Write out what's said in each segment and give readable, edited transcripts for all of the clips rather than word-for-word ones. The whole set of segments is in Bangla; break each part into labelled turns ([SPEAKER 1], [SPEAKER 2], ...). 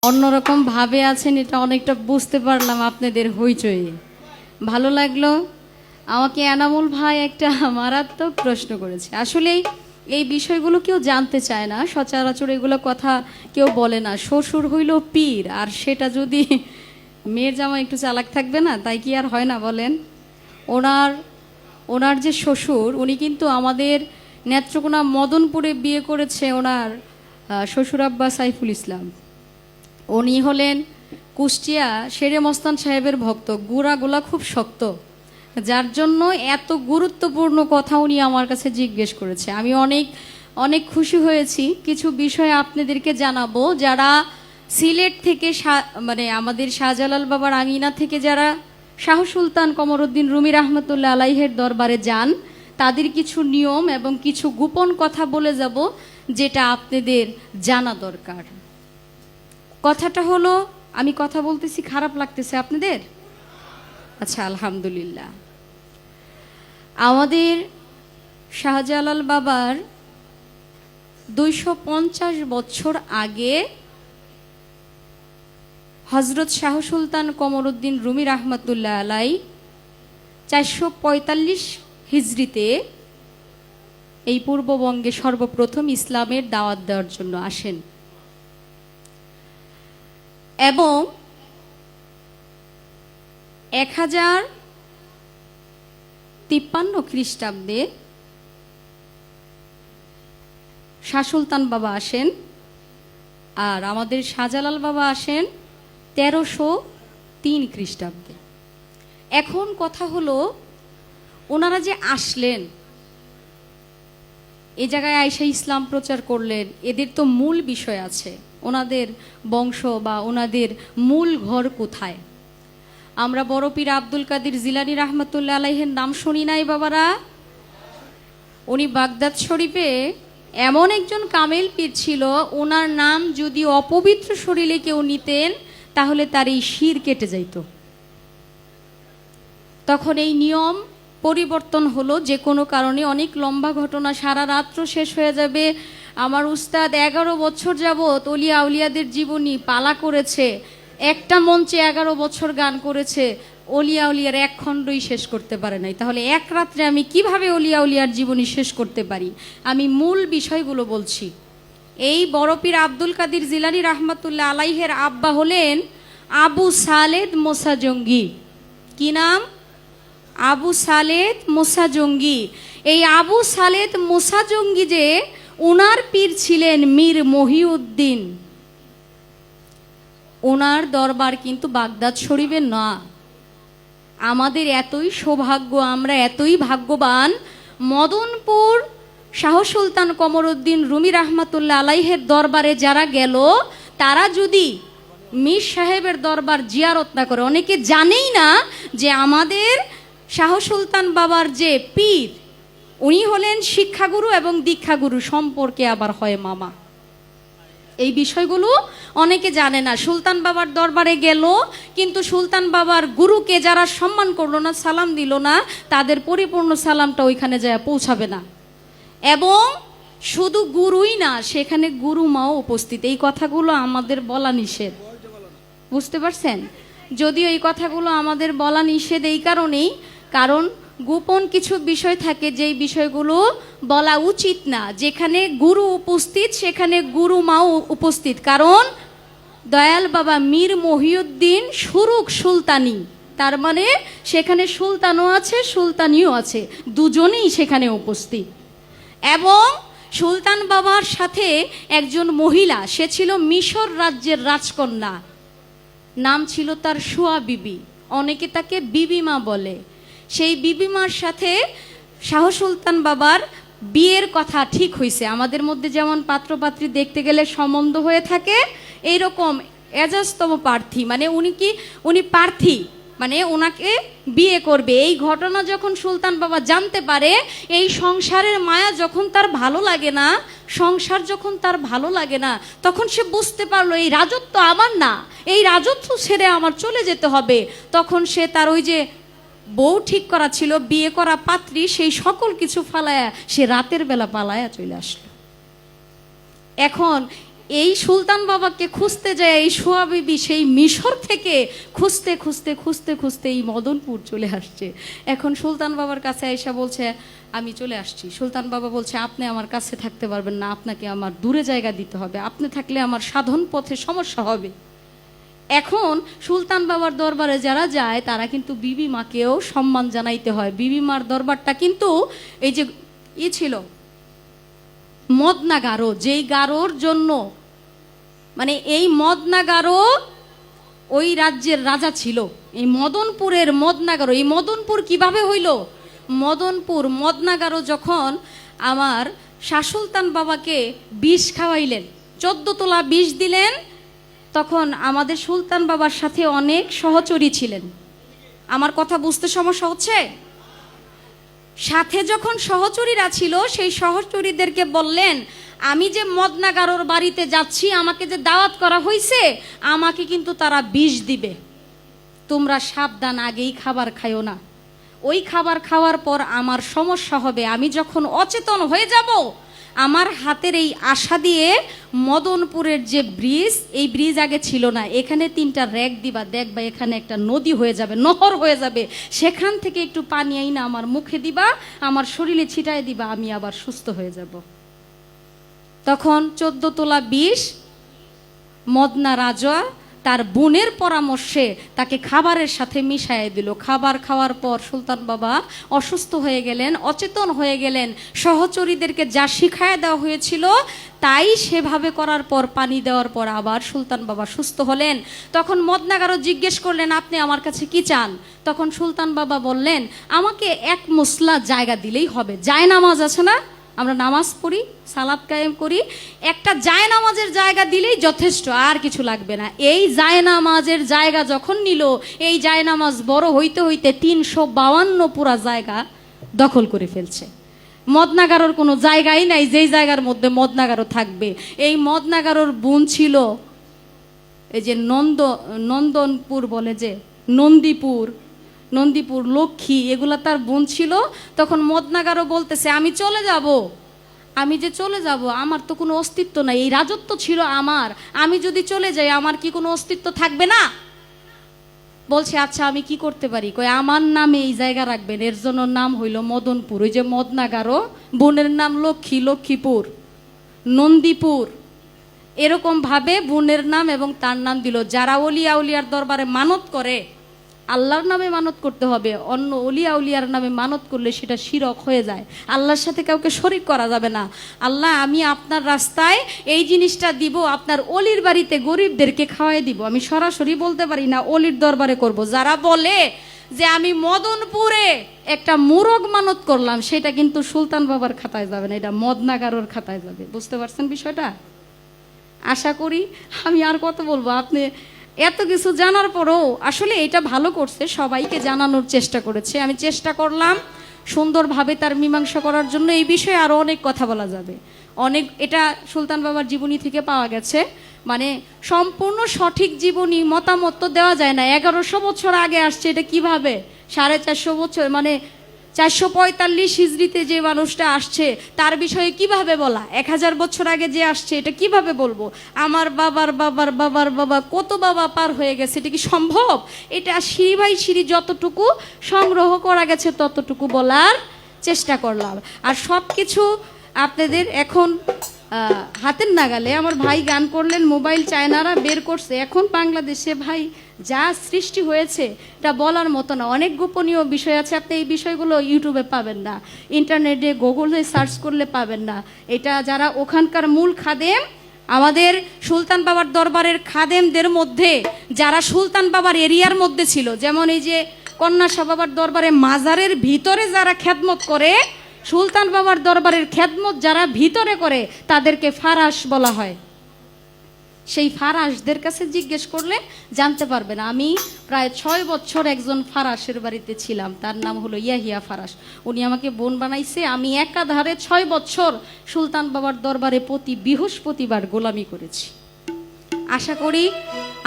[SPEAKER 1] অন্যরকম ভাবে আছেন, এটা অনেকটা বুঝতে পারলাম আপনাদের হইচই। ভালো লাগলো। আমাকে এনামুল ভাই একটা মারাত্মক প্রশ্ন করেছে। আসলেই এই বিষয়গুলো কেউ জানতে চায় না, সচরাচর এগুলো কথা কেউ বলে না। শ্বশুর হইল পীর, আর সেটা যদি মেয়ের জামা একটু চালাক থাকবে না, তাই কি আর হয় না বলেন? ওনার ওনার যে শ্বশুর, উনি কিন্তু আমাদের নেত্রকোনা মদনপুরে বিয়ে করেছে ওনার শ্বশুর আব্বা সাইফুল ইসলাম। উনি হলেন কুষ্টিয়া শেরে মস্তান সাহেবের ভক্ত, গুড়াগুলা খুব শক্ত, যার জন্য এত গুরুত্বপূর্ণ কথা উনি আমার কাছে জিজ্ঞেস করেছে। আমি অনেক অনেক খুশি হয়েছি। কিছু বিষয় আপনাদেরকে জানাবো। যারা সিলেট থেকে মানে আমাদের শাহজালাল বাবার আঙিনা থেকে যারা শাহ সুলতান কমরউদ্দিন রুমি রহমতুল্লাহ আলাইহের দরবারে যান, তাদের কিছু নিয়ম এবং কিছু গোপন কথা বলে যাব, যেটা আপনাদের জানা দরকার। কথাটা হলো, আমি কথা বলতেছি খারাপ লাগতেছে আপনাদের? আচ্ছা, আলহামদুলিল্লাহ। আমাদের শাহজালাল বাবার 250 বছর আগে হজরত শাহ সুলতান কমরউদ্দিন রুমি রহমতুল্লাহ আলাই 445 হিজরিতে এই পূর্ববঙ্গে সর্বপ্রথম ইসলামের দাওয়াত দেওয়ার জন্য আসেন এবং 1053 খ্রিস্টাব্দে শাহ সুলতান বাবা আসেন, আর আমাদের শাহজালাল বাবা আসেন 1303 খ্রিস্টাব্দে। এখন কথা হলো, ওনারা যে আসলেন, এ জায়গায় আইসা ইসলাম প্রচার করলেন, এদের তো মূল বিষয় আছে। ওনাদের বংশ বা ওনাদের মূল ঘর কোথায়? আমরা বড় পীর আব্দুল কাদের জিলানী রহমতুল্লাহ আলাইহের নাম শুনি নাই বাবারা? উনি বাগদাদ শরীফে এমন একজন কামেল পীর ছিল, ওনার নাম যদি অপবিত্র শরীরে কেউ নিতেন তাহলে তার এই শির কেটে যাইত। তখন এই নিয়ম পরিবর্তন হলো যে কোনো কারণে। অনেক লম্বা ঘটনা, সারা রাত্র শেষ হয়ে যাবে। আমার উস্তাদ 11 বছর যাবৎ অলিয়া আউলিয়াদের জীবনী পালা করেছে, একটা মঞ্চে 11 বছর গান করেছে, অলিয়া উলিয়ার এক খণ্ডই শেষ করতে পারে নাই। তাহলে এক রাত্রে আমি কিভাবে অলিয়া উলিয়ার জীবনী শেষ করতে পারি? আমি মূল বিষয়গুলো বলছি। এই বড় পীর আব্দুল কাদের জিলানী রহমতুল্লাহ আলাইহের আব্বা হলেন আবু সালেদ মোসা জঙ্গি। কি নাম? আবু সালেদ মোসা জঙ্গি। এই আবু সালেদ মোসা জঙ্গি যে, ওনার পীর ছিলেন মীর মহিউদ্দিন। ওনার দরবার কিন্তু বাগদাদ শরীফে না। আমাদের এতই সৌভাগ্য, আমরা এতই ভাগ্যবান, মদনপুর শাহ সুলতান কমরউদ্দিন রুমি রহমতুল্লাহ আলাইহের দরবারে যারা গেল, তারা যদি মীর সাহেবের দরবার জিয়ারত না করে, অনেকে জানেই না যে আমাদের শাহ সুলতান বাবার যে পীর, উনি হলেন শিক্ষাগুরু এবং দীক্ষাগুরু, সম্পর্কে আবার হয় মামা। এই বিষয়গুলো অনেকে জানে না। সুলতান বাবার দরবারে গেল, কিন্তু সুলতান বাবার গুরুকে যারা সম্মান করলো না, সালাম দিল না, তাদের পরিপূর্ণ সালামটা ওইখানে যায় পৌঁছাবে না। এবং শুধু গুরুই না, সেখানে গুরু মাও উপস্থিত। এই কথাগুলো আমাদের বলা নিষেধ, বুঝতে পারছেন? যদিও এই কথাগুলো আমাদের বলা নিষেধ এই কারণেই, কারণ গোপন কিছু বিষয় থাকে যেই বিষয়গুলো বলা উচিত না। যেখানে গুরু উপস্থিত সেখানে গুরু মাও উপস্থিত। কারণ দয়াল বাবা মীর মহিউদ্দিন সুরুক সুলতানি, তার মানে সেখানে সুলতানও আছে সুলতানিও আছে, দুজনেই সেখানে উপস্থিত। এবং সুলতান বাবার সাথে একজন মহিলা, সে ছিল মিশর রাজ্যের রাজকন্যা, নাম ছিল তার সুয়া বিবি, অনেকে তাকে বিবিমা বলে। সেই বিবিমার সাথে শাহ সুলতান বাবার বিয়ের কথা ঠিক হয়েছে। আমাদের মধ্যে যেমন পাত্রপাত্রী দেখতে গেলে সম্বন্ধ হয়ে থাকে, এইরকম এজাজতম প্রার্থী, মানে উনি প্রার্থী, মানে ওনাকে বিয়ে করবে। এই ঘটনা যখন সুলতান বাবা জানতে পারে, এই সংসারের মায়া যখন তার ভালো লাগে না, সংসার যখন তার ভালো লাগে না, তখন সে বুঝতে পারলো এই রাজত্ব আমার না, এই রাজত্ব ছেড়ে আমার চলে যেতে হবে। তখন সে তার ওই যে বউ ঠিক করা ছিল, বিয়ে করা পাত্রী, সেই সকল কিছু ফালায়া সে রাতের বেলা পালায়া চলে আসলো। এখন এই সুলতান বাবাকে খুঁজতে যায় এই সোয়া বিবি সেই মিশর থেকে খুঁজতে খুঁজতে খুঁজতে খুঁজতে এই মদনপুর চলে আসছে। এখন সুলতান বাবার কাছে আয়েশা বলছে আমি চলে আসছি। সুলতান বাবা বলছে আপনি আমার কাছে থাকতে পারবেন না, আপনাকে আমার দূরে জায়গা দিতে হবে, আপনি থাকলে আমার সাধন পথে সমস্যা হবে। এখন সুলতান বাবার দরবারে যারা যায় তারা কিন্তু বিবি মাকেও সম্মান জানাইতে হয়। বিবি মার দরবারটা কিন্তু এই যে ছিল মদনা গারো, যেই গারোর জন্য মানে এই মদনা গারো ওই রাজ্যের রাজা ছিল। এই মদনপুরের মদনা গারো, এই মদনপুর কিভাবে হইল? মদনপুর মদনা গারো যখন আমার শাহ সুলতান বাবাকে বিষ খাওয়াইলেন, 14 তোলা বিষ দিলেন, তখন আমাদের সুলতান বাবার সাথে অনেক সহচরী ছিলেন। আমার কথা বুঝতে সমস্যা হচ্ছে? সাথে যখন সহচরীরা ছিল সেই সহচরীদেরকে বললেন আমি যে মদনা গারোর বাড়িতে যাচ্ছি, আমাকে যে দাওয়াত করা হয়েছে, আমাকে কিন্তু তারা বিষ দিবে, তোমরা সাবধান, আগেই খাবার খাইও না, ওই খাবার খাওয়ার পর আমার সমস্যা হবে, আমি যখন অচেতন হয়ে যাব আমার হাতের এই আশা দিয়ে মদনপুরের যে ব্রিজ, এই ব্রিজ আগে ছিল না, এখানে 3টা র্যাক দিবা, দেখবা এখানে একটা নদী হয়ে যাবে, নহর হয়ে যাবে, সেখান থেকে একটু পানি আইনা আমার মুখে দিবা, আমার শরীরে ছিটায় দিবা, আমি আবার সুস্থ হয়ে যাব। তখন 14 তোলা বিষ মদনা রাজা তার বোনের পরামর্শে তাকে খাবারের সাথে মিশাইয়ে দিল। খাবার খাওয়ার পর সুলতান বাবা অসুস্থ হয়ে গেলেন, অচেতন হয়ে গেলেন। সহচরীদেরকে যা শিখায় দেওয়া হয়েছিল তাই সেভাবে করার পর, পানি দেওয়ার পর আবার সুলতান বাবা সুস্থ হলেন। তখন মদনা গারো জিজ্ঞেস করলেন আপনি আমার কাছে কি চান? তখন সুলতান বাবা বললেন আমাকে এক মুসলা জায়গা দিলেই হবে, জায়নামাজ আছে না, আমরা নামাজ পড়ি, সালাত কায়েম করি, একটা জায়নামাজের জায়গা দিলেই যথেষ্ট, আর কিছু লাগবে না। এই জায়নামাজের জায়গা যখন নিল, এই জায়নামাজ বড় হইতে হইতে 352 পুরা জায়গা দখল করে ফেলছে। মদনা গারোর কোনো জায়গাই নাই যেই জায়গার মধ্যে মদনা গারো থাকবে। এই মদনা গারোর বোন ছিল এই যে নন্দনপুর বলে, যে নন্দীপুর, লক্ষ্মী, এগুলা তার বোন ছিল। তখন মদনা গারো বলতেছে আমি চলে যাব, আমি যে চলে যাব আমার তো কোনো অস্তিত্ব নাই, এই রাজত্ব ছিল আমার, আমি যদি চলে যাই আমার কি কোনো অস্তিত্ব থাকবে না? বলছে আচ্ছা আমি কি করতে পারি? কয় আমার নামে এই জায়গা রাখবেন, এর জন্য নাম হইল মদনপুর। ওই যে মদনা গারো, বোনের নাম লক্ষ্মী, লক্ষ্মীপুর, নন্দীপুর, এরকম ভাবে বোনের নাম এবং তার নাম দিল। যারা অলিয়া উলিয়ার দরবারে মানত করে, আল্লাহর নামে মানত করতে হবে, অন্য অলিয়া উলিয়ার নামে মানত করলে সেটা শিরক হয়ে যায়, আল্লাহর সাথে কাউকে শরিক করা যাবে না। আল্লাহ আমি আপনার রাস্তায় এই জিনিসটা দিব, আপনার অলির বাড়িতে গরিবদেরকে খাওয়াই দিব, আমি সরাসরি বলতে পারি না, অলির দরবারে করব। যারা বলে যে আমি মদনপুরে একটা মুরগ মানত করলাম, সেটা কিন্তু সুলতান বাবার খাতায় যাবে না, এটা মদনা গারোর খাতায় যাবে। বুঝতে পারছেন বিষয়টা? আশা করি আমি আর কত বলবো, আপনি এত কিছু জানার পরও আসলে এটা ভালো করছে, সবাইকে জানানোর চেষ্টা করেছে। আমি চেষ্টা করলাম সুন্দরভাবে তার মীমাংসা করার জন্য। এই বিষয়ে আরও অনেক কথা বলা যাবে, অনেক, এটা সুলতান বাবার জীবনী থেকে পাওয়া গেছে, মানে সম্পূর্ণ সঠিক জীবনী মতামত তো দেওয়া যায় না। 1100 বছর আগে আসছে, এটা কিভাবে 450 বছর, মানে 445 হিজরিতে যে মানুষটা আসছে তার বিষয়ে কিভাবে বলা? 1000 বছর আগে যে আসছে এটা কিভাবে বলবো? আমার বাবার বাবার বাবার বাবা কত বাবা পার হয়ে গেছে, এটা কি সম্ভব? এটা সিঁড়ি বাই সিঁড়ি যতটুকু সংগ্রহ করা গেছে ততটুকু বলার চেষ্টা করলাম। আর সব কিছু আপনাদের এখন হাতের নাগালে। আমার ভাই গান করলেন, মোবাইল চায়নারা বের করছে, এখন বাংলাদেশে ভাই যা সৃষ্টি হয়েছে এটা বলার মতো না, অনেক গোপনীয় বিষয় আছে, আপনি এই বিষয়গুলো ইউটিউবে পাবেন না, ইন্টারনেটে গুগলে সার্চ করলে পাবেন না। এটা যারা ওখানকার মূল খাদেম, আমাদের সুলতান বাবার দরবারের খাদেমদের মধ্যে যারা সুলতান বাবার এরিয়ার মধ্যে ছিল, যেমন এই যে কন্যা শাহ বাবার দরবারে মাজারের ভিতরে যারা খেদমত করে, সুলতান বাবার দরবারের খেদমত যারা ভিতরে করে তাদেরকে ফারাস বলা হয়। সেই ফারাসদের কাছে জিজ্ঞেস করলে জানতে পারবেন। আমি প্রায় 6 বছর একজন ফারাসের বাড়িতে ছিলাম, তার নাম হলো ইয়াহিয়া ফারাস, উনি আমাকে বোন বানাইছে। আমি একাধারে 6 বছর সুলতান বাবার দরবারে প্রতি বৃহস্পতিবার গোলামি করেছি। আশা করি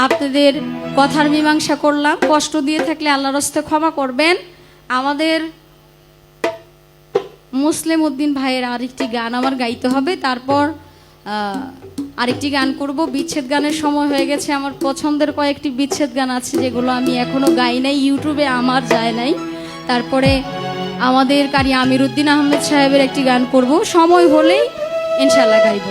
[SPEAKER 1] আপনাদের কথার মীমাংসা করলাম, কষ্ট দিয়ে থাকলে আল্লাহর হস্তে ক্ষমা করবেন। আমাদের মুসলিম উদ্দিন ভাইয়ের আরেকটি গান আমার গাইতে হবে, তারপর আরেকটি গান করব। বিচ্ছেদ গানের সময় হয়ে গেছে। আমার পছন্দের কয়েকটি বিচ্ছেদ গান আছে যেগুলো আমি এখনো গাই নাই, ইউটিউবে আমার যায় নাই। তারপরে আমাদের কারি আমির উদ্দিন আহমেদ সাহেবের একটি গান করব, সময় হলেই ইনশাল্লাহ গাইব।